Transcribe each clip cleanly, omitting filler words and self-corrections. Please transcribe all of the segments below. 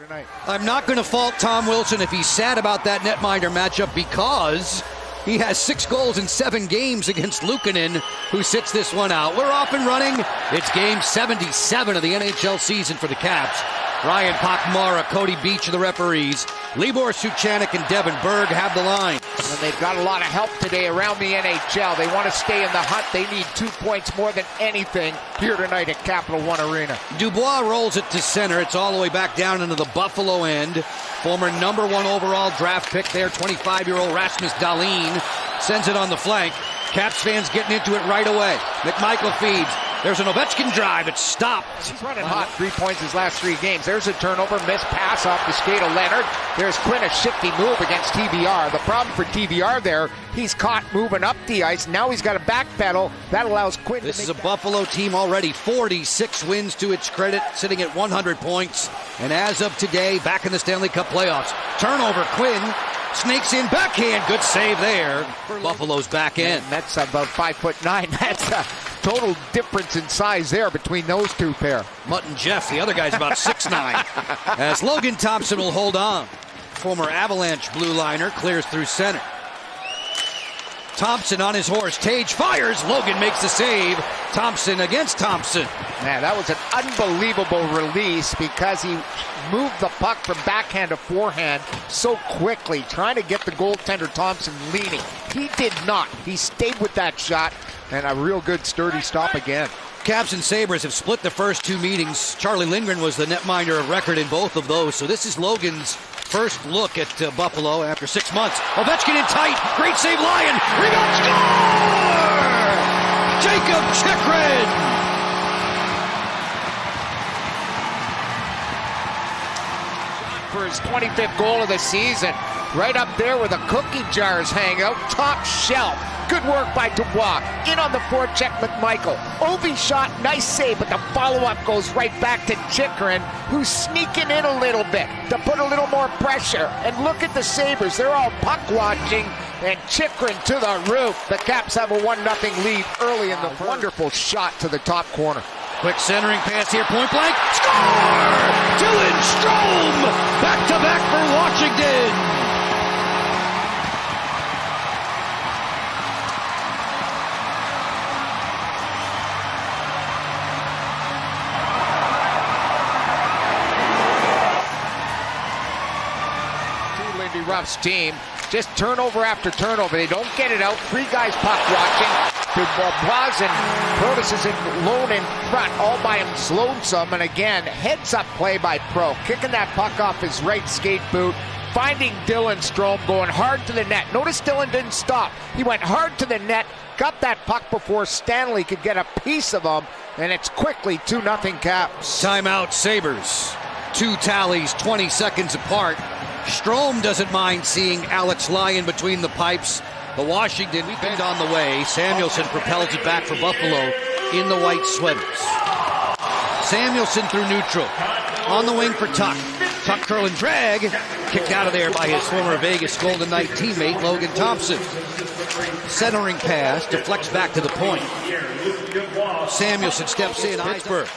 tonight. I'm not going to fault Tom Wilson if he's sad about that netminder matchup because he has 6 goals in 7 games against Luukkonen, who sits this one out. We're off and running. It's game 77 of the NHL season for the Caps. Ryan Pakmara, Cody Beach are the referees. Libor Suchanek and Devin Berg have the line. And they've got a lot of help today around the NHL. They want to stay in the hunt. They need 2 points more than anything here tonight at Capital One Arena. Dubois rolls it to center. It's all the way back down into the Buffalo end. Former number 1 overall draft pick there, 25-year-old Rasmus Dahlin, sends it on the flank. Caps fans getting into it right away. McMichael feeds. There's an Ovechkin drive. It's stopped. He's running hot. 3 points his last 3 games. There's a turnover. Missed pass off the skate of Leonard. There's Quinn, a shifty move against TVR. The problem for TVR there, he's caught moving up the ice. Now he's got a backpedal. That allows Quinn This to is a Buffalo team already 46 wins to its credit, sitting at 100 points. And as of today, back in the Stanley Cup playoffs. Turnover, Quinn. Snakes in backhand. Good save there. Buffalo's back in. That's about 5'9". That's a total difference in size there between those 2 pair. Mutt and Jeff, the other guy's about 6'9". As Logan Thompson will hold on. Former Avalanche blue liner clears through center. Thompson on his horse. Tage fires. Logan makes the save. Thompson against Thompson. Man, that was an unbelievable release because he moved the puck from backhand to forehand so quickly, trying to get the goaltender Thompson leaning. He did not. He stayed with that shot, and a real good sturdy stop again. Caps and Sabres have split the first 2 meetings. Charlie Lindgren was the netminder of record in both of those, so this is Logan's first look at Buffalo after 6 months. Ovechkin in tight. Great save, Lyon. Rebound, score! Jacob Chikrin! For his 25th goal of the season. Right up there where the cookie jars hang out. Top shelf. Good work by Dubois. In on the forecheck, McMichael. Ovi shot, nice save, but the follow-up goes right back to Chikrin, who's sneaking in a little bit to put a little more pressure. And look at the Sabres. They're all puck watching, and Chikrin to the roof. The Caps have a 1-0 lead early in the first. Wonderful shot to the top corner. Quick centering pass here, point blank. Score! Dylan Strome! Back-to-back for Washington! Lindy Ruff's team, just turnover after turnover. They don't get it out. 3 guys puck watching. Dubois and Protas is alone in front, all by him lonesome. And again, heads up play by Pro, kicking that puck off his right skate boot, finding Dylan Strome, going hard to the net. Notice Dylan didn't stop. He went hard to the net, got that puck before Stanley could get a piece of him, and it's quickly 2-0 Caps. Timeout Sabres. 2 tallies, 20 seconds apart. Strome doesn't mind seeing Alex Lyon between the pipes. The Washington pinned on the way. Samuelson propels it back for Buffalo in the white sweaters. Samuelson through neutral. On the wing for Tuck. Tuck curl and drag. Kicked out of there by his former Vegas Golden Knight teammate Logan Thompson. Centering pass deflects back to the point. Samuelson steps in. Pittsburgh.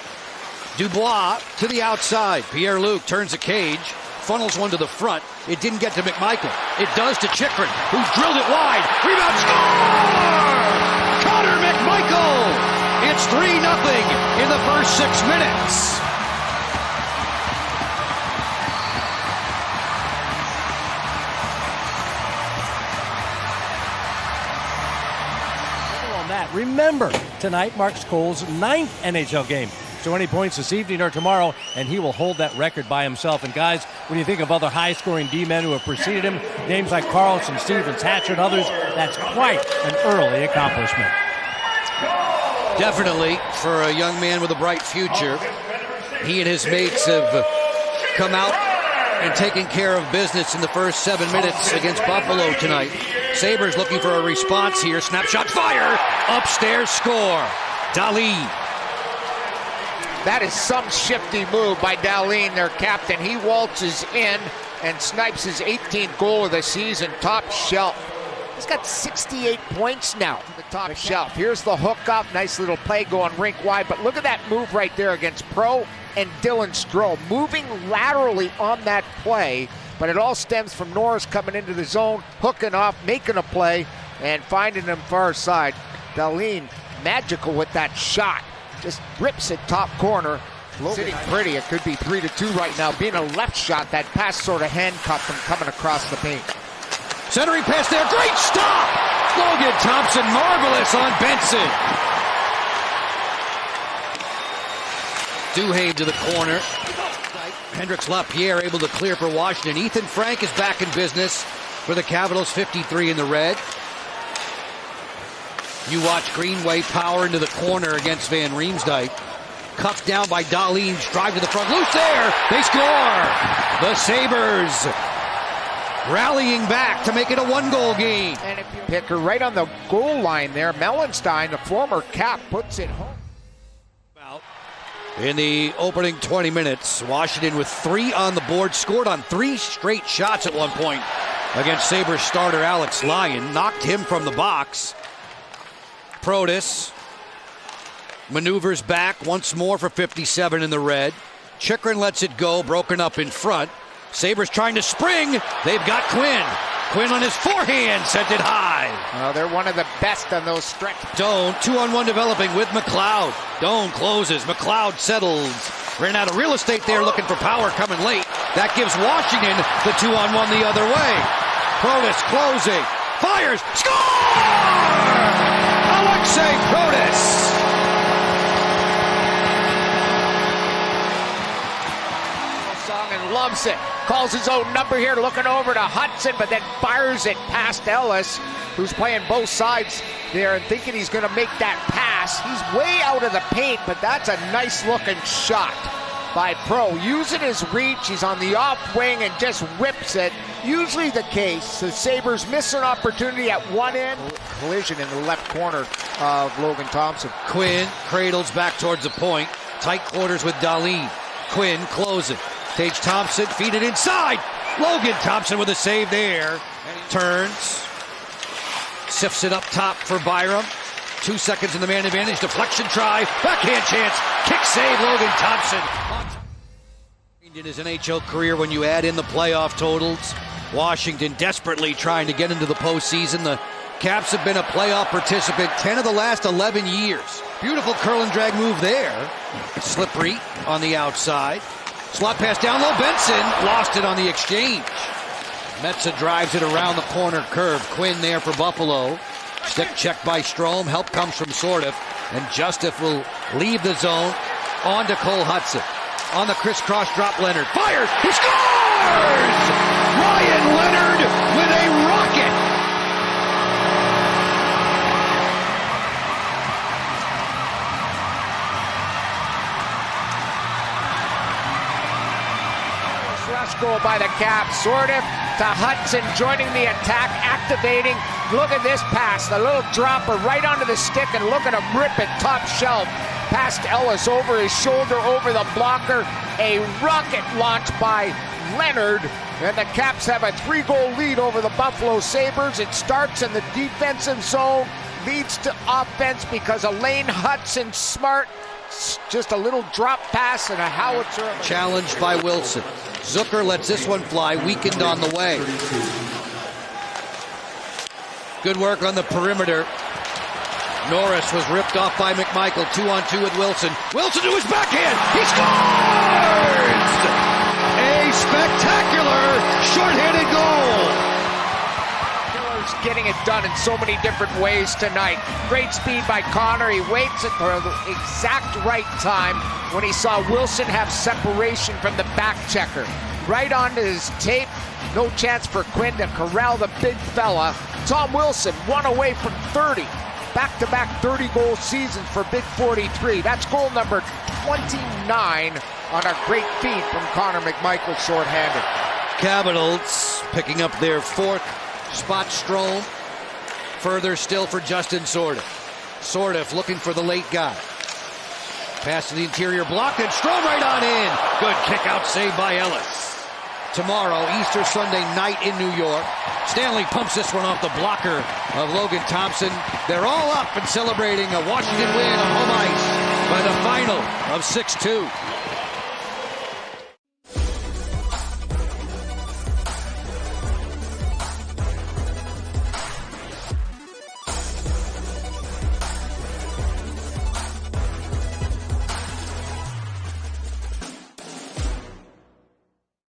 Dubois to the outside. Pierre-Luc turns the cage. Funnels one to the front. It didn't get to McMichael. It does to Chikrin, who drilled it wide. Rebound, score! Connor McMichael! It's 3-0 in the first 6 minutes. On that, remember, tonight marks Cole's 9th NHL game. So any points this evening or tomorrow, and he will hold that record by himself. And guys, when you think of other high-scoring D-men who have preceded him, names like Carlson, Stevens, Hatcher, and others, that's quite an early accomplishment. Definitely, for a young man with a bright future. He and his mates have come out and taken care of business in the first 7 minutes against Buffalo tonight. Sabres looking for a response here. Snapshot fire! Upstairs score. Dahlin. That is some shifty move by Dahlin, their captain. He waltzes in and snipes his 18th goal of the season, top shelf. He's got 68 points now to the top shelf. Here's the hookup. Nice little play going rink wide. But look at that move right there against Pro and Dylan Strome. Moving laterally on that play. But it all stems from Norris coming into the zone, hooking off, making a play, and finding him far side. Dahlin, magical with that shot. Just rips it top corner. Sitting pretty. It could be 3-2 right now. Being a left shot, that pass sort of handcuffed him coming across the paint. Centering pass there. Great stop! Logan Thompson, marvelous on Benson. Duhaime to the corner. Hendricks LaPierre able to clear for Washington. Ethan Frank is back in business for the Capitals, 53 in the red. You watch Greenway power into the corner against Van Riemsdyk. Cuffed down by Dahlin, drive to the front, loose there, they score! The Sabres rallying back to make it a one-goal game. And if you pick her right on the goal line there, Mellenstein, the former Cap, puts it home. In the opening 20 minutes, Washington with 3 on the board, scored on 3 straight shots at one point against Sabres starter Alex Lyon, knocked him from the box. Protas maneuvers back once more for 57 in the red. Chychrun lets it go, broken up in front. Sabres trying to spring. They've got Quinn. Quinn on his forehand, sent it high. Well, they're one of the best on those stretches. Doan, 2-on-1 developing with McLeod. Doan closes, McLeod settles. Ran out of real estate there, looking for power coming late. That gives Washington the 2-on-1 the other way. Protas closing, fires, score! Alexei Protas. And loves it. Calls his own number here, looking over to Hudson, but then fires it past Ellis, who's playing both sides there and thinking he's going to make that pass. He's way out of the paint, but that's a nice looking shot by Pro. Using his reach, he's on the off wing and just whips it. Usually the case. The Sabres miss an opportunity at one end. Collision in the left corner of Logan Thompson. Quinn cradles back towards the point. Tight quarters with Dahlin. Quinn closing. Tage Thompson, feed it inside. Logan Thompson with a save there. Turns. Sifts it up top for Byram. 2 seconds in the man advantage. Deflection try. Backhand chance. Kick save, Logan Thompson. In his NHL career, when you add in the playoff totals, Washington desperately trying to get into the postseason. The Caps have been a playoff participant 10 of the last 11 years. Beautiful curl and drag move there. Slippery on the outside. Slot pass down low, Benson lost it on the exchange. Metza drives it around the corner curve. Quinn there for Buffalo. Stick check by Strome. Help comes from Sortif. And Justif will leave the zone. On to Cole Hudson. On the crisscross drop, Leonard fires. He scores! Ryan Leonard with a rocket. Goal by the Caps. Sortif to Hudson joining the attack, activating. Look at this pass, the little dropper right onto the stick, and look at him rip it top shelf past Ellis over his shoulder, over the blocker. A rocket launch by Leonard, and the Caps have a 3-goal lead over the Buffalo Sabres. It starts in the defensive zone, leads to offense because Elaine Hudson smart. Just a little drop pass and a howitzer. Challenged by Wilson. Zucker lets this one fly, weakened on the way. Good work on the perimeter. Norris was ripped off by McMichael. 2-on-2 with Wilson. Wilson to his backhand. He scores! A spectacular short-handed goal. Getting it done in so many different ways tonight. Great speed by Connor. He waits at the exact right time when he saw Wilson have separation from the back checker. Right onto his tape. No chance for Quinn to corral the big fella. Tom Wilson, 1 away from 30. Back-to-back 30-goal seasons for Big 43. That's goal number 29 on a great feed from Connor McMichael shorthanded. Capitals picking up their 4th spot. Strome. Further still for Justin Sortif. Sortif looking for the late guy. Pass to the interior, blocked, and Strome right on in. Good kick out save by Ellis. Tomorrow, Easter Sunday night in New York. Stanley pumps this one off the blocker of Logan Thompson. They're all up and celebrating a Washington win on home ice by the final of 6-2.